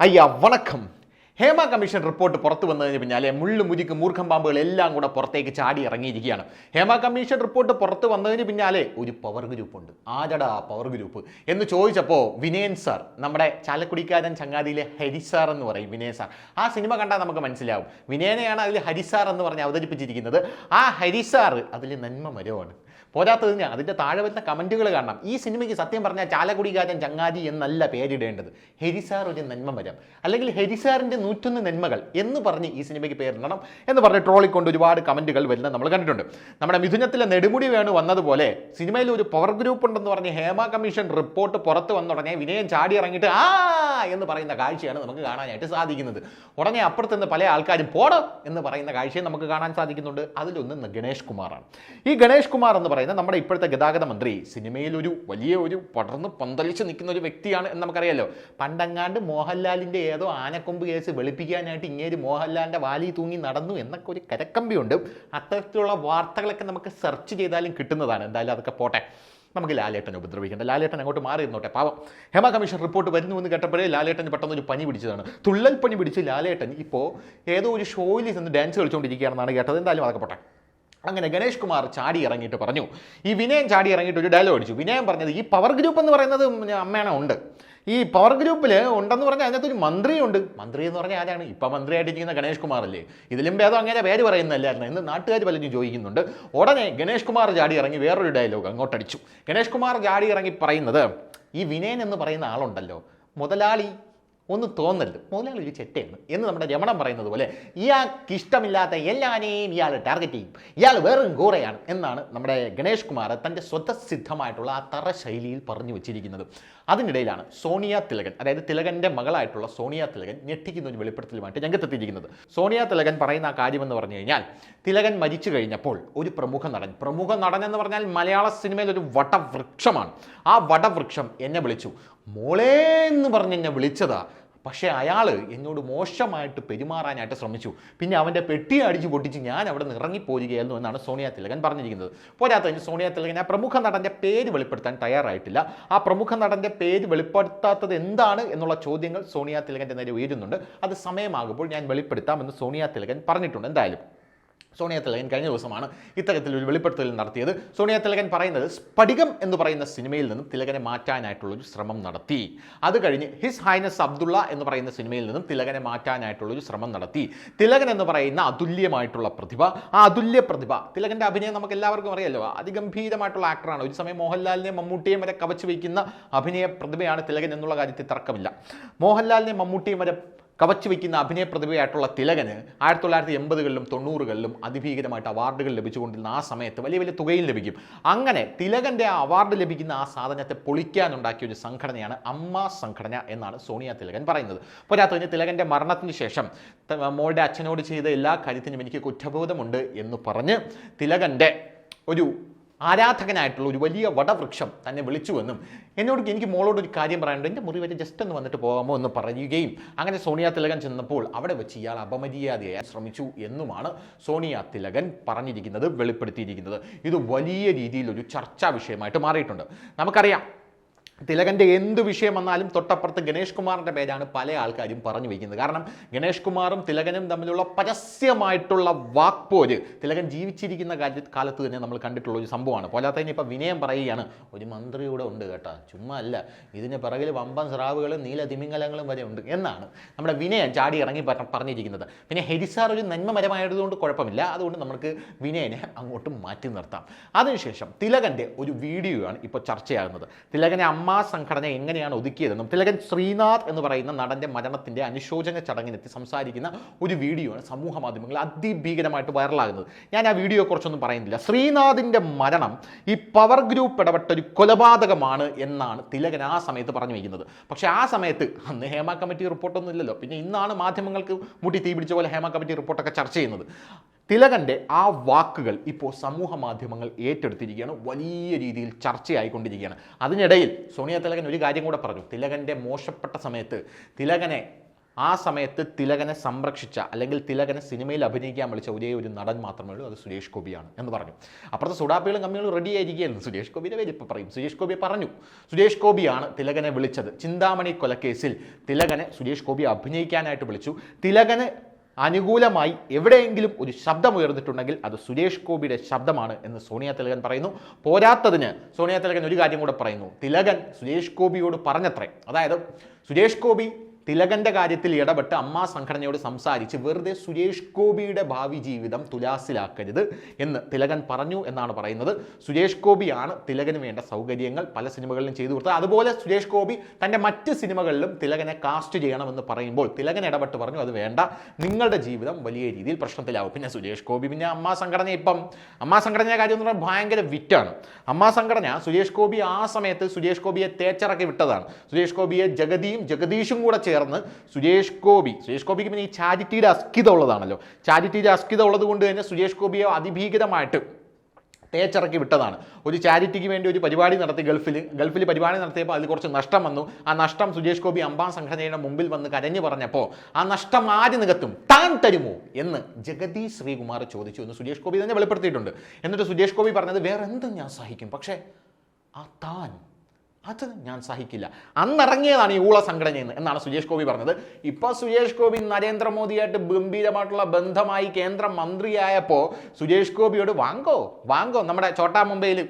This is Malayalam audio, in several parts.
അയ്യ വണക്കം. ഹേമ കമ്മീഷൻ റിപ്പോർട്ട് പുറത്തു വന്നതിന് പിന്നാലെ മുള്ളു മുരിക്ക് മൂർഖം പാമ്പുകൾ എല്ലാം കൂടെ പുറത്തേക്ക് ചാടി ഇറങ്ങിയിരിക്കുകയാണ്. ഹേമ കമ്മീഷൻ റിപ്പോർട്ട് പുറത്തു വന്നതിന് പിന്നാലെ ഒരു പവർ ഗ്രൂപ്പ് ഉണ്ട്. ആരടാ പവർ ഗ്രൂപ്പ് എന്ന് ചോദിച്ചപ്പോൾ വിനയൻ സാർ, നമ്മുടെ ചാലക്കുടിക്കാരൻ ചങ്ങാതിയിലെ ഹരിസാർ എന്ന് പറയും വിനയൻ സാർ. ആ സിനിമ കണ്ടാൽ നമുക്ക് മനസ്സിലാവും. വിനയനെയാണ് അതിൽ ഹരിസാർ എന്ന് പറഞ്ഞ് അവതരിപ്പിച്ചിരിക്കുന്നത്. ആ ഹരിസാർ അതിൽ നന്മ മരമാണ്. പോരാത്തതിന് അതിൻ്റെ താഴെ വരുന്ന കമൻറ്റുകൾ കാണാം. ഈ സിനിമയ്ക്ക് സത്യം പറഞ്ഞാൽ ചാലക്കുടിക്കാരൻ ചങ്ങാതി എന്നല്ല പേരിടേണ്ടത്, ഹരിസാർ ഒരു നന്മ മരം, അല്ലെങ്കിൽ ഹരിസാറിൻ്റെ 101 നന്മകൾ എന്ന് പറഞ്ഞ് ഈ സിനിമയ്ക്ക് പേരിടണം എന്ന് പറഞ്ഞ് ട്രോളിക്കൊണ്ട് ഒരുപാട് കമൻറ്റുകൾ വരുന്നത് നമ്മൾ കണ്ടിട്ടുണ്ട്. നമ്മുടെ മിഥുനത്തിലെ നെടുമുടി വേണു വന്നതുപോലെ സിനിമയിൽ ഒരു പവർ ഗ്രൂപ്പ് ഉണ്ടെന്ന് പറഞ്ഞ് ഹേമ കമ്മീഷൻ റിപ്പോർട്ട് പുറത്ത് വന്ന ഉടനെ വിനയൻ ചാടി ഇറങ്ങിയിട്ട് ആ എന്ന് പറയുന്ന കാഴ്ചയാണ് നമുക്ക് കാണാനായിട്ട് സാധിക്കുന്നത്. ഉടനെ അപ്പുറത്തുനിന്ന് പല ആൾക്കാരും പോടോ എന്ന് പറയുന്ന കാഴ്ചയും നമുക്ക് കാണാൻ സാധിക്കുന്നുണ്ട്. അതിലൊന്ന് ഗണേഷ് കുമാറാണ്. ഈ ഗണേഷ് കുമാർ എന്ന് പറയുന്നത് നമ്മുടെ ഇപ്പോഴത്തെ ഗതാഗത മന്ത്രി, സിനിമയിൽ വലിയ പടർന്ന് പന്തലിച്ച് നിൽക്കുന്ന ഒരു വ്യക്തിയാണ് എന്ന് നമുക്കറിയാലോ. പണ്ടങ്ങാണ്ട് മോഹൻലാലിൻ്റെ ഏതോ ആനക്കൊമ്പ് കേസ് വെളുപ്പിക്കാനായിട്ട് ഇങ്ങേര് മോഹൻലാലിൻ്റെ വാലി തൂങ്ങി നടന്നു എന്നൊക്കെ ഒരു കരക്കമ്പിയുണ്ട്. അത്തരത്തിലുള്ള വാർത്തകളൊക്കെ നമുക്ക് സെർച്ച് ചെയ്താലും കിട്ടുന്നതാണ്. എന്തായാലും അതൊക്കെ പോട്ടെ, നമുക്ക് ലാലേട്ടനെ ഉപദ്രവിക്കേണ്ട. ലാലേട്ടൻ അങ്ങോട്ട് മാറി ഇരുന്നോട്ടെ, പാവം. ഹേമ കമ്മീഷൻ റിപ്പോർട്ട് വരുന്നു എന്ന് കേട്ടപ്പോഴേ ലാലേട്ടന് പെട്ടെന്ന് ഒരു പനി പിടിച്ചതാണ്. തുള്ളൽ പനി പിടിച്ച് ലാലേട്ടൻ ഇപ്പോൾ ഏതോ ഒരു ഷോയിൽ നിന്ന് ഡാൻസ് കളിച്ചുകൊണ്ടിരിക്കുകയാണെന്നാണ് കേട്ടത്. എന്തായാലും അതൊക്കെ പോട്ടെ. അങ്ങനെ ഗണേഷ് കുമാർ ചാടി ഇറങ്ങിയിട്ട് പറഞ്ഞു, ഈ വിനയൻ ചാടി ഇറങ്ങിയിട്ട് ഒരു ഡയലോഗ് അടിച്ചു. വിനയൻ പറഞ്ഞത്, ഈ പവർ ഗ്രൂപ്പ് എന്ന് പറയുന്നത് അമ്മയാണ് ഉണ്ട്. ഈ പവർ ഗ്രൂപ്പിൽ ഉണ്ടെന്ന് പറഞ്ഞാൽ അതിനകത്തൊരു മന്ത്രിയുണ്ട്. മന്ത്രി എന്ന് പറഞ്ഞാൽ ആരാണ്? ഇപ്പം മന്ത്രിയായിട്ടിരിക്കുന്ന ഗണേഷ് കുമാർ അല്ലേ? ഇതിലും ഭേദം അങ്ങനെ പേര് പറയുന്നതല്ലായിരുന്നു എന്ന് നാട്ടുകാർ പലരും ചോദിക്കുന്നുണ്ട്. ഉടനെ ഗണേഷ് കുമാർ ചാടി ഇറങ്ങി വേറൊരു ഡയലോഗ് അങ്ങോട്ടടിച്ചു. ഗണേഷ് കുമാർ ചാടി ഇറങ്ങി പറയുന്നത്, ഈ വിനയൻ എന്ന് പറയുന്ന ആളുണ്ടല്ലോ, മുതലാളി ഒന്നും തോന്നരുത്, മുതലാളി ഒരു ചെറ്റയാണ് എന്ന് നമ്മുടെ രമണൻ പറയുന്നത് പോലെ ഇയാൾക്ക് ഇഷ്ടമില്ലാത്ത എല്ലാവരെയും ഇയാൾ ടാർഗറ്റ് ചെയ്യും, ഇയാൾ വെറും ഗോറയാണ് എന്നാണ് നമ്മുടെ ഗണേഷ് കുമാർ തൻ്റെ സ്വതസിദ്ധമായിട്ടുള്ള ആ തറ ശൈലിയിൽ പറഞ്ഞു വെച്ചിരിക്കുന്നത്. അതിനിടയിലാണ് സോണിയ തിലകൻ, അതായത് തിലകൻ്റെ മകളായിട്ടുള്ള സോണിയ തിലകൻ ഞെട്ടിക്കുന്ന ഒരു വെളിപ്പെടുത്തലുമായിട്ട് രംഗത്തെത്തിയിരിക്കുന്നത്. സോണിയ തിലകൻ പറയുന്ന ആ കാര്യമെന്ന് പറഞ്ഞു കഴിഞ്ഞാൽ, തിലകൻ മരിച്ചു കഴിഞ്ഞപ്പോൾ ഒരു പ്രമുഖ നടൻ എന്ന് പറഞ്ഞാൽ മലയാള സിനിമയിൽ ഒരു വടവൃക്ഷമാണ്. ആ വടവൃക്ഷം എന്നെ വിളിച്ചു, മോളേ എന്ന് പറഞ്ഞ് എന്നെ വിളിച്ചതാ. പക്ഷേ അയാൾ എന്നോട് മോശമായിട്ട് പെരുമാറാനായിട്ട് ശ്രമിച്ചു. പിന്നെ അവൻ്റെ പെട്ടി അടിച്ചു പൊട്ടിച്ച് ഞാൻ അവിടെ നിന്ന് ഇറങ്ങിപ്പോരുകയായിരുന്നു എന്നാണ് സോണിയ തിലകൻ പറഞ്ഞിരിക്കുന്നത്. പോരാത്തതിന് സോണിയ തിലകൻ ആ പ്രമുഖ നടൻ്റെ പേര് വെളിപ്പെടുത്താൻ തയ്യാറായിട്ടില്ല. ആ പ്രമുഖ നടൻ്റെ പേര് വെളിപ്പെടുത്താത്തത് എന്താണ് എന്നുള്ള ചോദ്യങ്ങൾ സോണിയ തിലകൻ്റെ നേരെ ഉയരുന്നുണ്ട്. അത് സമയമാകുമ്പോൾ ഞാൻ വെളിപ്പെടുത്താമെന്ന് സോണിയ തിലകൻ പറഞ്ഞിട്ടുണ്ട്. എന്തായാലും സോണിയ തിലകൻ കഴിഞ്ഞ ദിവസമാണ് ഇത്തരത്തിലൊരു വെളിപ്പെടുത്തൽ നടത്തിയത്. സോണിയ തിലകൻ പറയുന്നത്, സ്ഫടികം എന്ന് പറയുന്ന സിനിമയിൽ നിന്നും തിലകനെ മാറ്റാനായിട്ടുള്ളൊരു ശ്രമം നടത്തി. അത് കഴിഞ്ഞ് ഹിസ് ഹൈനസ് അബ്ദുള്ള എന്ന് പറയുന്ന സിനിമയിൽ നിന്നും തിലകനെ മാറ്റാനായിട്ടുള്ളൊരു ശ്രമം നടത്തി. തിലകൻ എന്ന് പറയുന്ന അതുല്യമായിട്ടുള്ള പ്രതിഭ, ആ അതുല്യ പ്രതിഭ, തിലകൻ്റെ അഭിനയം നമുക്ക് എല്ലാവർക്കും അറിയാലോ, അതിഗംഭീരമായിട്ടുള്ള ആക്ടറാണ്. ഒരു സമയം മോഹൻലാലിനെയും മമ്മൂട്ടിയും വരെ കവച്ചു വയ്ക്കുന്ന അഭിനയ പ്രതിഭയാണ് തിലകൻ എന്നുള്ള കാര്യത്തിൽ തർക്കമില്ല. മോഹൻലാലിനെയും മമ്മൂട്ടിയും വരെ കവച്ചു വയ്ക്കുന്ന അഭിനയ പ്രതിഭയായിട്ടുള്ള തിലകന് 1980കളിലും 90കളിലും അതിഭീകരമായിട്ട് അവാർഡുകൾ ലഭിച്ചുകൊണ്ടിരുന്ന ആ സമയത്ത് വലിയ തുകയും ലഭിക്കും. അങ്ങനെ തിലകൻ്റെ ആ അവാർഡ് ലഭിക്കുന്ന ആ സാധനത്തെ പൊളിക്കാനുണ്ടാക്കിയ ഒരു സംഘടനയാണ് അമ്മ സംഘടന എന്നാണ് സോണിയ തിലകൻ പറയുന്നത്. പോരാത്തതിന് തിലകൻ്റെ മരണത്തിന് ശേഷം മോളുടെ അച്ഛനോട് ചെയ്ത എല്ലാ കാര്യത്തിനും എനിക്ക് കുറ്റബോധമുണ്ട് എന്ന് പറഞ്ഞ് തിലകൻ്റെ ഒരു ആരാധകനായിട്ടുള്ള ഒരു വലിയ വടവൃക്ഷം തന്നെ വിളിച്ചുവെന്നും എനിക്ക് മോളോടൊരു കാര്യം പറയാനുണ്ട്, എൻ്റെ മുറി വരെ ജസ്റ്റ് ഒന്ന് വന്നിട്ട് പോകാമോ എന്ന് പറയുകയും അങ്ങനെ സോണിയ തിലകൻ ചെന്നപ്പോൾ അവിടെ വെച്ച് ഇയാൾ അപമര്യാദയായി ശ്രമിച്ചു എന്നുമാണ് സോണിയ തിലകൻ പറഞ്ഞിരിക്കുന്നത്, വെളിപ്പെടുത്തിയിരിക്കുന്നത്. ഇത് വലിയ രീതിയിലൊരു ചർച്ചാ വിഷയമായിട്ട് മാറിയിട്ടുണ്ട്. നമുക്കറിയാം, തിലകൻ്റെ എന്ത് വിഷയം വന്നാലും തൊട്ടപ്പുറത്ത് ഗണേഷ് കുമാറിൻ്റെ പേരാണ് പല ആൾക്കാരും പറഞ്ഞു വയ്ക്കുന്നത്. കാരണം ഗണേഷ് കുമാറും തിലകനും തമ്മിലുള്ള പരസ്യമായിട്ടുള്ള വാക്പോര് തിലകൻ ജീവിച്ചിരിക്കുന്ന കാലത്ത് തന്നെ നമ്മൾ കണ്ടിട്ടുള്ള ഒരു സംഭവമാണ്. പോലാത്തതിന് ഇപ്പോൾ വിനയം പറയുകയാണ്, ഒരു മന്ത്രി കൂടെ ഉണ്ട് കേട്ടോ, ചുമ്മാ അല്ല, ഇതിന് പിറകിൽ വമ്പൻ സ്രാവുകളും നീല തിമിംഗലങ്ങളും വരെ ഉണ്ട് എന്നാണ് നമ്മുടെ വിനയൻ ചാടി ഇറങ്ങി പറഞ്ഞിരിക്കുന്നത്. പിന്നെ ഹരിസാർ ഒരു നന്മമരമായതുകൊണ്ട് കുഴപ്പമില്ല, അതുകൊണ്ട് നമുക്ക് വിനയനെ അങ്ങോട്ട് മാറ്റി നിർത്താം. അതിനുശേഷം തിലകൻ്റെ ഒരു വീഡിയോയാണ് ഇപ്പോൾ ചർച്ചയാകുന്നത്. തിലകനെ അമ്മ സംഘടന എങ്ങനെയാണ് ഒതുക്കിയതെന്നും തിലകൻ ശ്രീനാഥ് എന്ന് പറയുന്ന നടൻ്റെ മരണത്തിൻ്റെ അനുശോചന ചടങ്ങിനെത്തി സംസാരിക്കുന്ന ഒരു വീഡിയോ ആണ് സമൂഹ മാധ്യമങ്ങളിൽ അതിഭീകരമായിട്ട് വൈറലാകുന്നത്. ഞാൻ ആ വീഡിയോയെ കുറിച്ചൊന്നും പറയുന്നില്ല. ശ്രീനാഥിൻ്റെ മരണം ഈ പവർ ഗ്രൂപ്പ് ഇടപെട്ട ഒരു കൊലപാതകമാണ് എന്നാണ് തിലകൻ ആ സമയത്ത് പറഞ്ഞു വയ്ക്കുന്നത്. പക്ഷേ ആ സമയത്ത് അന്ന് ഹേമ കമ്മിറ്റി റിപ്പോർട്ടൊന്നും ഇല്ലല്ലോ. പിന്നെ ഇന്നാണ് മാധ്യമങ്ങൾക്ക് മുട്ടി തീ പിടിച്ച പോലെ ഹേമ കമ്മിറ്റി റിപ്പോർട്ടൊക്കെ ചർച്ച ചെയ്യുന്നത്. തിലകൻ്റെ ആ വാക്കുകൾ ഇപ്പോൾ സമൂഹ മാധ്യമങ്ങൾ ഏറ്റെടുത്തിരിക്കുകയാണ്, വലിയ രീതിയിൽ ചർച്ചയായിക്കൊണ്ടിരിക്കുകയാണ്. അതിനിടയിൽ സോണിയ തിലകൻ ഒരു കാര്യം കൂടെ പറഞ്ഞു. തിലകൻ്റെ മോശപ്പെട്ട സമയത്ത് തിലകനെ ആ സമയത്ത് തിലകനെ സംരക്ഷിച്ച അല്ലെങ്കിൽ തിലകനെ സിനിമയിൽ അഭിനയിക്കാൻ വിളിച്ച ഒരേ ഒരു നടൻ മാത്രമേ ഉള്ളൂ, അത് സുരേഷ് ഗോപിയാണ് എന്ന് പറഞ്ഞു. അപ്പുറത്തെ സുഡാപ്പികളും കമ്മികളും റെഡി ആയിരിക്കുകയായിരുന്നു. സുരേഷ് ഗോപിയുടെ പേര് ഇപ്പോൾ പറയും. സുരേഷ് ഗോപി പറഞ്ഞു, സുരേഷ് ഗോപിയാണ് തിലകനെ വിളിച്ചത്. ചിന്താമണി കൊലക്കേസിൽ തിലകനെ സുരേഷ് ഗോപി അഭിനയിക്കാനായിട്ട് വിളിച്ചു. തിലകന് അനുകൂലമായി എവിടെയെങ്കിലും ഒരു ശബ്ദം ഉയർന്നിട്ടുണ്ടെങ്കിൽ അത് സുരേഷ് ഗോപിയുടെ ശബ്ദമാണ് എന്ന് സോണിയ തിലകൻ പറയുന്നു. പോരാത്തതിന് സോണിയ തിലകൻ ഒരു കാര്യം കൂടെ പറയുന്നു. തിലകൻ സുരേഷ് ഗോപിയോട് പറഞ്ഞത്രേ, അതായത് സുരേഷ് ഗോപി തിലകന്റെ കാര്യത്തിൽ ഇടപെട്ട് അമ്മാ സംഘടനയോട് സംസാരിച്ച് വെറുതെ സുരേഷ് ഗോപിയുടെ ഭാവി ജീവിതം തുലാസിലാക്കരുത് എന്ന് തിലകൻ പറഞ്ഞു എന്നാണ് പറയുന്നത്. സുരേഷ് ഗോപിയാണ് തിലകന് വേണ്ട സൗകര്യങ്ങൾ പല സിനിമകളിലും ചെയ്തു കൊടുത്തത്. അതുപോലെ സുരേഷ് ഗോപി തൻ്റെ മറ്റ് സിനിമകളിലും തിലകനെ കാസ്റ്റ് ചെയ്യണമെന്ന് പറയുമ്പോൾ തിലകൻ ഇടപെട്ട് പറഞ്ഞു, അത് വേണ്ട, നിങ്ങളുടെ ജീവിതം വലിയ രീതിയിൽ പ്രശ്നത്തിലാവും. പിന്നെ സുരേഷ് ഗോപി പിന്നെ അമ്മാ സംഘടന, ഇപ്പം അമ്മാ സംഘടനയുടെ കാര്യം എന്ന് പറഞ്ഞാൽ ഭയങ്കര വിറ്റാണ്. അമ്മാ സംഘടന സുരേഷ് ഗോപി ആ സമയത്ത് സുരേഷ് ഗോപിയെ തേച്ചിറക്കി വിട്ടതാണ്. സുരേഷ് ഗോപിയെ ജഗദീഷും കൂടെ ചേർന്ന് സുരേഷ് ഗോപിക്ക് പിന്നെ ഈ ചാരിറ്റിയുടെ അസ്കിത ഉള്ളതാണല്ലോ. ചാരിറ്റിയുടെ അസ്കിത ഉള്ളത് കൊണ്ട് തന്നെ സുരേഷ് ഗോപിയെ അതിഭീകരമായിട്ട് തേച്ചിറക്കി വിട്ടതാണ്. ഒരു ചാരിറ്റിക്ക് വേണ്ടി ഒരു പരിപാടി നടത്തി ഗൾഫിൽ പരിപാടി നടത്തിയപ്പോൾ അതിൽ കുറച്ച് നഷ്ടം വന്നു. ആ നഷ്ടം സുരേഷ് ഗോപി അമ്പാ സംഘടനയുടെ മുമ്പിൽ വന്ന് കരഞ്ഞു പറഞ്ഞപ്പോൾ ആ നഷ്ടം ആര് നികത്തും, താൻ തരുമോ എന്ന് ജഗദീഷ് ശ്രീകുമാർ ചോദിച്ചു എന്ന് സുരേഷ് ഗോപി തന്നെ വെളിപ്പെടുത്തിയിട്ടുണ്ട്. എന്നിട്ട് സുരേഷ് ഗോപി പറഞ്ഞത്, വേറെ എന്തും ഞാൻ സഹിക്കും, പക്ഷേ ആ താൻ അത് ഞാൻ സഹിക്കില്ല. അന്നിറങ്ങിയതാണ് ഈ ഊള സംഘടനയിൽ നിന്ന് എന്നാണ് സുരേഷ് ഗോപി പറഞ്ഞത്. ഇപ്പോൾ സുരേഷ് ഗോപി നരേന്ദ്രമോദിയായിട്ട് ഗംഭീരമായിട്ടുള്ള ബന്ധമായി കേന്ദ്രമന്ത്രിയായപ്പോൾ സുരേഷ് ഗോപിയോട് വാങ്കോ നമ്മുടെ ചോട്ടാ മുംബൈയിൽ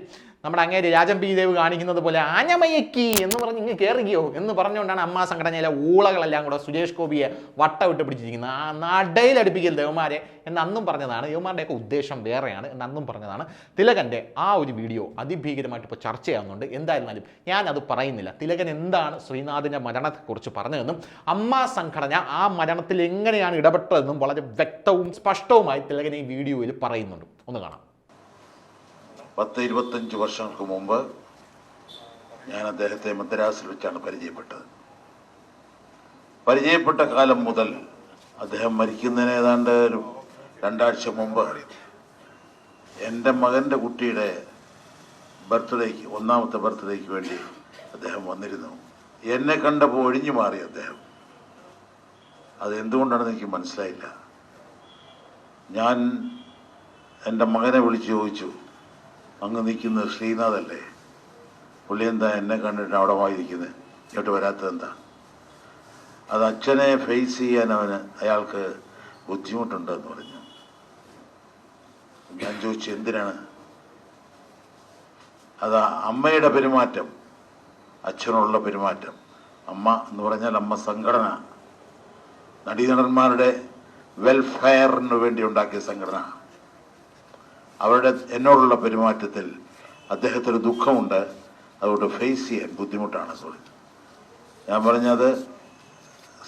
നമ്മുടെ അങ്ങേര് രാജൻ പി ദേവ് കാണിക്കുന്നത് പോലെ ആനമയക്കി എന്ന് പറഞ്ഞ് ഇങ്ങ് കയറുകയോ എന്ന് പറഞ്ഞുകൊണ്ടാണ് അമ്മാ സംഘടനയിലെ ഊളകളെല്ലാം കൂടെ സുരേഷ് ഗോപിയെ വട്ടവിട്ട് പിടിച്ചിരിക്കുന്നത്. ആ നടയിലടുപ്പിക്കൽ ദേവന്മാരെ എന്നന്നും പറഞ്ഞതാണ്. ദേവന്മാരുടെയൊക്കെ ഉദ്ദേശം വേറെയാണ് എന്നന്നും പറഞ്ഞതാണ്. തിലകൻ്റെ ആ ഒരു വീഡിയോ അതിഭീകരമായിട്ട് ഇപ്പോൾ ചർച്ച ചെയ്യാവുന്നുണ്ട്. എന്തായിരുന്നാലും ഞാനത് പറയുന്നില്ല. തിലകൻ എന്താണ് ശ്രീനാഥിൻ്റെ മരണത്തെക്കുറിച്ച് പറഞ്ഞതെന്നും അമ്മാ സംഘടന ആ മരണത്തിൽ എങ്ങനെയാണ് ഇടപെട്ടതെന്നും വളരെ വ്യക്തവും സ്പഷ്ടവുമായി തിലകൻ ഈ വീഡിയോയിൽ പറയുന്നുണ്ട്. ഒന്ന് കാണാം. 10-25 വർഷങ്ങൾക്ക് മുമ്പ് ഞാൻ അദ്ദേഹത്തെ മദ്രാസിൽ വെച്ചാണ് പരിചയപ്പെട്ടത്. പരിചയപ്പെട്ട കാലം മുതൽ അദ്ദേഹം മരിക്കുന്നതിന് ഏതാണ്ട് ഒരു 2 ആഴ്ച മുമ്പ് എൻ്റെ മകൻ്റെ കുട്ടിയുടെ ബർത്ത്ഡേക്ക്, 1ാമത്തെ ബർത്ത്ഡേക്ക് വേണ്ടി അദ്ദേഹം വന്നിരുന്നു. എന്നെ കണ്ടപ്പോൾ ഒഴിഞ്ഞു മാറി അദ്ദേഹം. അതെന്തുകൊണ്ടാണെന്ന് എനിക്ക് മനസ്സിലായില്ല. ഞാൻ എൻ്റെ മകനെ വിളിച്ച് ചോദിച്ചു, അങ്ങ് നിൽക്കുന്നത് ശ്രീനാഥല്ലേ? പുള്ളി എന്താ എന്നെ കണ്ടിട്ട് അവിടെ വായിരിക്കുന്നത്, ഇങ്ങോട്ട് വരാത്തത് എന്താ? അത് അച്ഛനെ ഫേസ് ചെയ്യാൻ അയാൾക്ക് ബുദ്ധിമുട്ടുണ്ടെന്ന് പറഞ്ഞു. ഞാൻ ചോദിച്ചു, എന്തിനാണ്? അത് അമ്മയുടെ പെരുമാറ്റം, അച്ഛനുള്ള പെരുമാറ്റം. അമ്മ എന്ന് പറഞ്ഞാൽ അമ്മ സംഘടന, നടീനടന്മാരുടെ വെൽഫെയറിന് വേണ്ടി ഉണ്ടാക്കിയ സംഘടന. അവരുടെ എന്നോടുള്ള പെരുമാറ്റത്തിൽ അദ്ദേഹത്തിന് ദുഃഖമുണ്ട്, അതുകൊണ്ട് ഫേസ് ചെയ്യാൻ ബുദ്ധിമുട്ടാണ്. സോറി, ഞാൻ പറഞ്ഞത്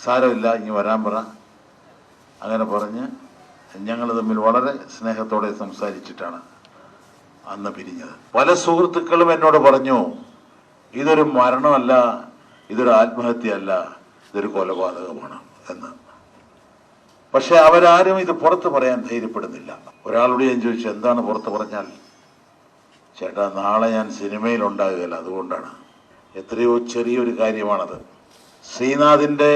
സാരമില്ല, ഇനി വരാൻ പറ. അങ്ങനെ പറഞ്ഞ് ഞങ്ങൾ തമ്മിൽ വളരെ സ്നേഹത്തോടെ സംസാരിച്ചിട്ടാണ് അന്ന് പിരിഞ്ഞത്. പല സുഹൃത്തുക്കളും എന്നോട് പറഞ്ഞു, ഇതൊരു മരണമല്ല, ഇതൊരു ആത്മഹത്യയല്ല, ഇതൊരു കൊലപാതകമാണ് എന്ന്. പക്ഷെ അവരാരും ഇത് പുറത്ത് പറയാൻ ധൈര്യപ്പെടുന്നില്ല. ഒരാളോട് ഞാൻ ചോദിച്ചു, എന്താണ് പുറത്ത് പറഞ്ഞാൽ? ചേട്ടാ, നാളെ ഞാൻ സിനിമയിൽ ഉണ്ടാകുകയില്ല, അതുകൊണ്ടാണ്. എത്രയോ ചെറിയൊരു കാര്യമാണത്. ശ്രീനാഥിൻ്റെ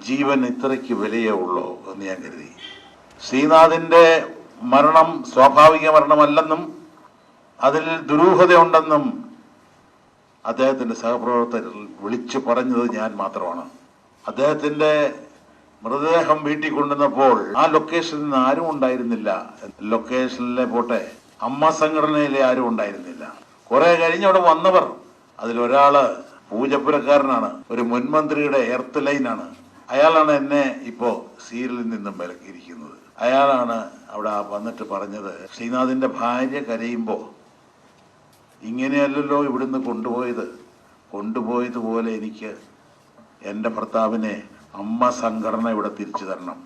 ജീവൻ ഇത്രയ്ക്ക് വിലയേ ഉള്ളൂ എന്ന് ഞാൻ കരുതി. ശ്രീനാഥിൻ്റെ മരണം സ്വാഭാവിക മരണമല്ലെന്നും അതിൽ ദുരൂഹതയുണ്ടെന്നും അദ്ദേഹത്തിൻ്റെ സഹപ്രവർത്തകർ വിളിച്ചു പറഞ്ഞത് ഞാൻ മാത്രമാണ്. അദ്ദേഹത്തിൻ്റെ മൃതദേഹം വീട്ടിൽ കൊണ്ടുവന്നപ്പോൾ ആ ലൊക്കേഷനിൽ നിന്ന് ആരും ഉണ്ടായിരുന്നില്ല. ലൊക്കേഷനിലെ പോട്ടെ, അമ്മ സംഘടനയിലെ ആരും ഉണ്ടായിരുന്നില്ല. കുറെ കഴിഞ്ഞവിടെ വന്നവർ, അതിലൊരാള് പൂജപ്പുരക്കാരനാണ്, ഒരു മുൻമന്ത്രിയുടെ എർത്ത് ലൈനാണ്. അയാളാണ് എന്നെ ഇപ്പോ സീരിയലിൽ നിന്നും വിലക്കിയിരിക്കുന്നത്. അയാളാണ് അവിടെ വന്നിട്ട് പറഞ്ഞത്, ശ്രീനാഥിന്റെ ഭാര്യ കരയുമ്പോ ഇങ്ങനെയല്ലല്ലോ ഇവിടുന്ന് കൊണ്ടുപോയതുപോലെ എനിക്ക് എൻ്റെ ഭർത്താവിനെ അമ്മ സംഘടന ഇവിടെ തിരിച്ചു തരണം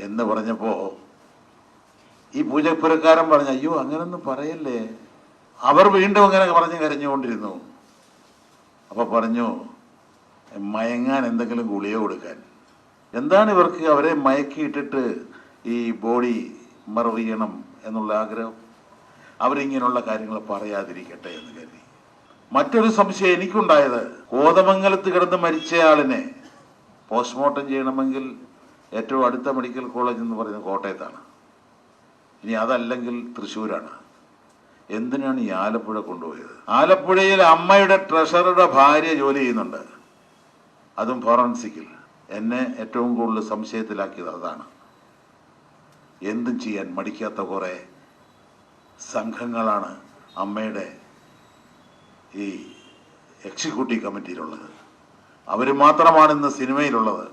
എന്ന് പറഞ്ഞപ്പോ ഈ പൂജപ്പുരക്കാരൻ പറഞ്ഞു, അയ്യോ അങ്ങനൊന്നും പറയല്ലേ. അവർ വീണ്ടും അങ്ങനെ പറഞ്ഞ് കരഞ്ഞുകൊണ്ടിരുന്നു. അപ്പൊ പറഞ്ഞു, മയങ്ങാൻ എന്തെങ്കിലും ഗുളിക കൊടുക്കാൻ. എന്താണ് ഇവർക്ക് അവരെ മയക്കിയിട്ടിട്ട് ഈ ബോഡി മറവ് ചെയ്യണം എന്നുള്ള ആഗ്രഹം? അവരിങ്ങനെയുള്ള കാര്യങ്ങൾ പറയാതിരിക്കട്ടെ എന്ന് കരുതി. മറ്റൊരു സംശയം എനിക്കുണ്ടായത്, കോതമംഗലത്ത് കിടന്ന് മരിച്ചയാളിനെ പോസ്റ്റ്മോർട്ടം ചെയ്യണമെങ്കിൽ ഏറ്റവും അടുത്ത മെഡിക്കൽ കോളേജ് എന്ന് പറയുന്നത് കോട്ടയത്താണ്. ഇനി അതല്ലെങ്കിൽ തൃശ്ശൂരാണ്. എന്തിനാണ് ഈ ആലപ്പുഴ കൊണ്ടുപോയത്? ആലപ്പുഴയിൽ അമ്മയുടെ ട്രഷറുടെ ഭാര്യ ജോലി ചെയ്യുന്നുണ്ട്, അതും ഫോറൻസിക്കിൽ. എന്നെ ഏറ്റവും കൂടുതൽ സംശയത്തിലാക്കിയത് അതാണ്. എന്തും ചെയ്യാൻ മടിക്കാത്ത കുറേ സംഘങ്ങളാണ് അമ്മയുടെ ഈ എക്സിക്യൂട്ടീവ് കമ്മിറ്റിയിലുള്ളത്. അവർ മാത്രമാണ് ഇന്ന് സിനിമയിലുള്ളത്.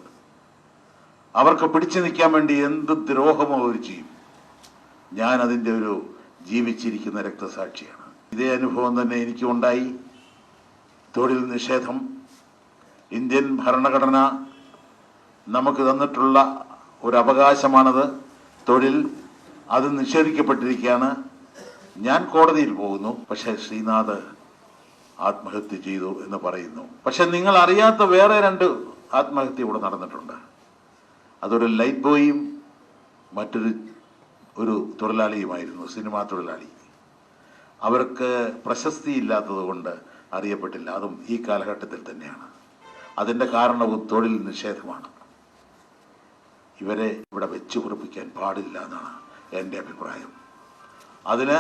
അവർക്ക് പിടിച്ചു നിൽക്കാൻ വേണ്ടി എന്ത് ദ്രോഹമോ അവർ ചെയ്യും. ഞാൻ അതിൻ്റെ ഒരു ജീവിച്ചിരിക്കുന്ന രക്തസാക്ഷിയാണ്. ഇതേ അനുഭവം തന്നെ എനിക്കും ഉണ്ടായി. തൊഴിൽ നിഷേധം ഇന്ത്യൻ ഭരണഘടന നമുക്ക് തന്നിട്ടുള്ള ഒരു അവകാശമാണത്. തൊഴിൽ അത് നിഷേധിക്കപ്പെട്ടിരിക്കുകയാണ്. ഞാൻ കോടതിയിൽ പോകുന്നു, പക്ഷേ ശ്രീനാഥ് ആത്മഹത്യ ചെയ്തു എന്ന് പറയുന്നു. പക്ഷെ നിങ്ങൾ അറിയാത്ത വേറെ 2 ആത്മഹത്യ ഇവിടെ നടന്നിട്ടുണ്ട്. അതൊരു ലൈറ്റ് ബോയും മറ്റൊരു തൊഴിലാളിയുമായിരുന്നു, സിനിമാ തൊഴിലാളി. അവർക്ക് പ്രശസ്തി ഇല്ലാത്തത് കൊണ്ട് അറിയപ്പെട്ടില്ല. അതും ഈ കാലഘട്ടത്തിൽ തന്നെയാണ്. അതിൻ്റെ കാരണവും തൊഴിൽ നിഷേധമാണ്. ഇവരെ ഇവിടെ വെച്ചു ഉറപ്പിക്കാൻ പാടില്ല എന്നാണ് എൻ്റെ അഭിപ്രായം. അതിന്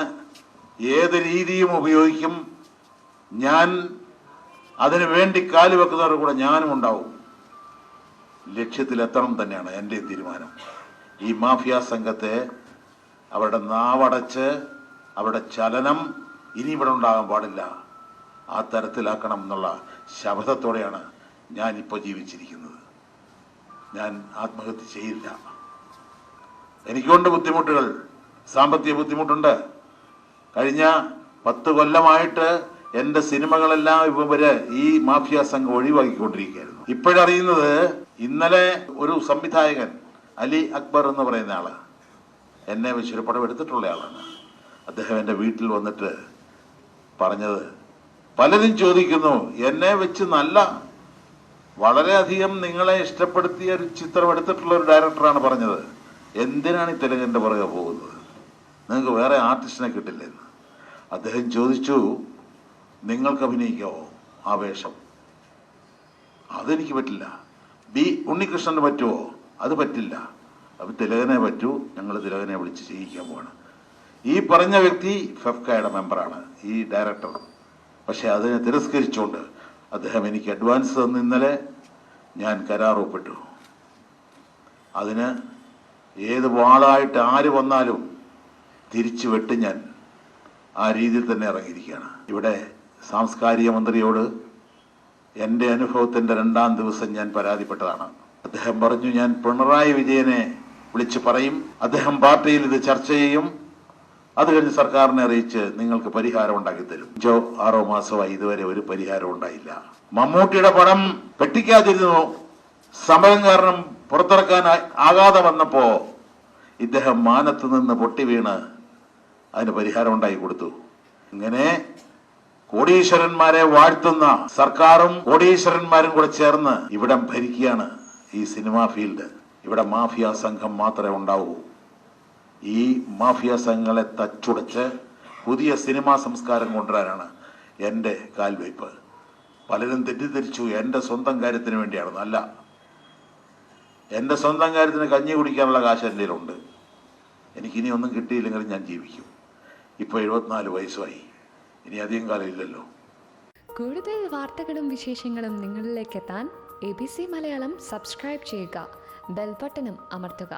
ഏത് രീതിയും ഉപയോഗിക്കും. ഞാൻ അതിനു വേണ്ടി കാലുവെക്കുന്നവരുടെ കൂടെ ഞാനും ഉണ്ടാവും. ലക്ഷ്യത്തിലെത്തണം തന്നെയാണ് എൻ്റെ തീരുമാനം. ഈ മാഫിയ സംഘത്തെ അവരുടെ നാവടച്ച് അവരുടെ ചലനം ഇനി ഇവിടെ ഉണ്ടാകാൻ പാടില്ല, ആ തരത്തിലാക്കണം എന്നുള്ള ശബ്ദത്തോടെയാണ് ഞാനിപ്പോൾ ജീവിച്ചിരിക്കുന്നത്. ഞാൻ ആത്മഹത്യ ചെയ്യില്ല. എനിക്കുണ്ട് ബുദ്ധിമുട്ടുകൾ, സാമ്പത്തിക ബുദ്ധിമുട്ടുണ്ട്. കഴിഞ്ഞ 10 കൊല്ലമായിട്ട് എൻ്റെ സിനിമകളെല്ലാം ഇവര് ഈ മാഫിയ സംഘം ഒഴിവാക്കിക്കൊണ്ടിരിക്കുകയായിരുന്നു. ഇപ്പോഴറിയുന്നത്, ഇന്നലെ ഒരു സംവിധായകൻ അലി അക്ബർ എന്ന് പറയുന്ന ആള് എന്നെ വെച്ചൊരു പടം എടുത്തിട്ടുള്ള ആളാണ്. അദ്ദേഹം എൻ്റെ വീട്ടിൽ വന്നിട്ട് പറഞ്ഞത്, പലരും ചോദിക്കുന്നു, എന്നെ വെച്ച് നല്ല വളരെയധികം നിങ്ങളെ ഇഷ്ടപ്പെടുത്തിയ ഒരു ചിത്രം എടുത്തിട്ടുള്ള ഒരു ഡയറക്ടറാണ് പറഞ്ഞത്, എന്തിനാണ് ഈ തെലുങ്കിൻ്റെ പുറകെ പോകുന്നത്? നിങ്ങൾക്ക് വേറെ ആർട്ടിസ്റ്റിനെ കിട്ടില്ലെന്ന്. അദ്ദേഹം ചോദിച്ചു, നിങ്ങൾക്ക് അഭിനയിക്കാവോ ആ വേഷം? അതെനിക്ക് പറ്റില്ല. ബി ഉണ്ണികൃഷ്ണന് പറ്റുമോ? അത് പറ്റില്ല. അപ്പം തിലകനെ പറ്റൂ, ഞങ്ങൾ തിലകനെ വിളിച്ച് ചെയ്യിക്കാൻ പോവാണ്. ഈ പറഞ്ഞ വ്യക്തി ഫെഫ്കയുടെ മെമ്പറാണ്, ഈ ഡയറക്ടർ. പക്ഷെ അതിനെ തിരസ്കരിച്ചുകൊണ്ട് അദ്ദേഹം എനിക്ക് അഡ്വാൻസ് തന്ന് ഇന്നലെ ഞാൻ കരാർ ഒപ്പിട്ടു. അതിന് ഏത് വാളായിട്ട് ആര് വന്നാലും തിരിച്ചു വെട്ട് ഞാൻ ആ രീതിയിൽ തന്നെ ഇറങ്ങിയിരിക്കുകയാണ്. ഇവിടെ സാംസ്കാരിക മന്ത്രിയോട് എൻ്റെ അനുഭവത്തിൻ്റെ 2-ാം ദിവസം ഞാൻ പരാതിപ്പെട്ടതാണ്. അദ്ദേഹം പറഞ്ഞു, ഞാൻ പിണറായി വിജയനെ വിളിച്ച് പറയും, അദ്ദേഹം പാർട്ടിയിൽ ഇത് ചർച്ച ചെയ്യും, അത് കഴിഞ്ഞ് സർക്കാരിനെ അറിയിച്ച് നിങ്ങൾക്ക് പരിഹാരം ഉണ്ടാക്കി തരും. 5-6 മാസമായി ഇതുവരെ ഒരു പരിഹാരം ഉണ്ടായില്ല. മമ്മൂട്ടിയുടെ പടം പെട്ടിക്കാതിരുന്നു, സമരം കാരണം പുറത്തിറക്കാൻ ആകാതെ വന്നപ്പോ ഇദ്ദേഹം മാനത്ത് നിന്ന് പൊട്ടി വീണ് അതിന് പരിഹാരം ഉണ്ടാക്കി കൊടുത്തു. ഇങ്ങനെ കോടീശ്വരന്മാരെ വാഴ്ത്തുന്ന സർക്കാരും കോടീശ്വരന്മാരും കൂടെ ചേർന്ന് ഇവിടെ ഭരിക്കുകയാണ് ഈ സിനിമാ ഫീൽഡ്. ഇവിടെ മാഫിയ സംഘം മാത്രമേ ഉണ്ടാവൂ. ഈ മാഫിയ സംഘങ്ങളെ തച്ചുടച്ച് പുതിയ സിനിമാ സംസ്കാരം കൊണ്ടുവരാനാണ് എൻ്റെ കാൽവയ്പ്. പലരും തെറ്റിദ്ധരിച്ചു എൻ്റെ സ്വന്തം കാര്യത്തിന് വേണ്ടിയാണെന്ന്. അല്ല, എൻ്റെ സ്വന്തം കാര്യത്തിന് കഞ്ഞി കുടിക്കാനുള്ള കാശ് എൻ്റെ കയ്യിലുണ്ട്. എനിക്കിനി ഒന്നും കിട്ടിയില്ലെങ്കിലും ഞാൻ ജീവിക്കും. ഇപ്പോൾ 74 വയസ്സായി, ഇനി അധികം കാലം ഇല്ലല്ലോ. കൂടുതൽ വാർത്തകളും വിശേഷങ്ങളും നിങ്ങളിലേക്ക് എത്താൻ ABC മലയാളം സബ്സ്ക്രൈബ് ചെയ്യുക, ബെൽ ബട്ടണും അമർത്തുക.